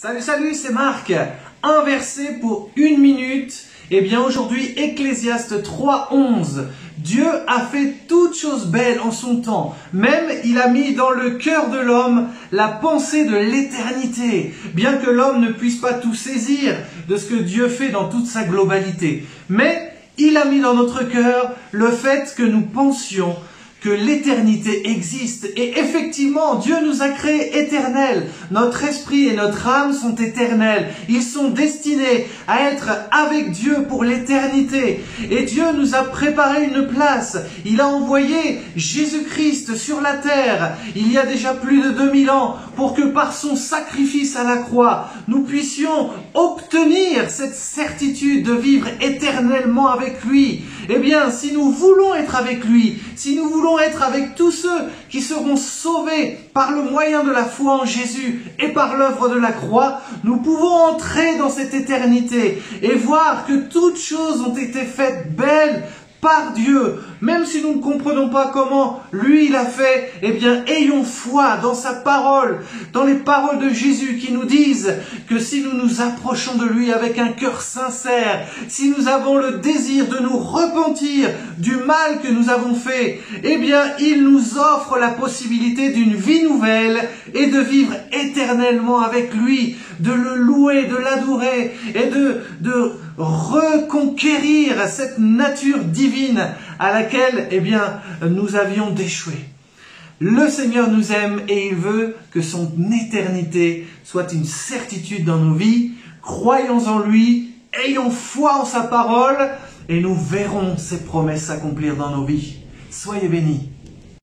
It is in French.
Salut, salut, c'est Marc. Un verset pour une minute. Eh bien aujourd'hui, Ecclésiaste 3:11. Dieu a fait toutes choses belles en son temps. Même il a mis dans le cœur de l'homme la pensée de l'éternité. Bien que l'homme ne puisse pas tout saisir de ce que Dieu fait dans toute sa globalité. Mais il a mis dans notre cœur le fait que nous pensions que l'éternité existe. Et effectivement, Dieu nous a créés éternels. Notre esprit et notre âme sont éternels. Ils sont destinés à être avec Dieu pour l'éternité. Et Dieu nous a préparé une place. Il a envoyé Jésus-Christ sur la terre, il y a déjà plus de 2000 ans, pour que par son sacrifice à la croix, nous puissions obtenir cette certitude de vivre éternellement avec lui. Eh bien, si nous voulons être avec lui, si nous voulons être avec tous ceux qui seront sauvés par le moyen de la foi en Jésus et par l'œuvre de la croix, nous pouvons entrer dans cette éternité et voir que toutes choses ont été faites belles par Dieu. Même si nous ne comprenons pas comment lui il a fait, eh bien ayons foi dans sa parole, dans les paroles de Jésus qui nous disent que si nous nous approchons de lui avec un cœur sincère, si nous avons le désir de nous repentir du mal que nous avons fait, eh bien il nous offre la possibilité d'une vie nouvelle et de vivre éternellement avec lui, de le louer, de l'adorer et de reconquérir cette nature divine à laquelle, eh bien, nous avions déchoué. Le Seigneur nous aime et il veut que son éternité soit une certitude dans nos vies. Croyons en lui, ayons foi en sa parole et nous verrons ses promesses s'accomplir dans nos vies. Soyez bénis.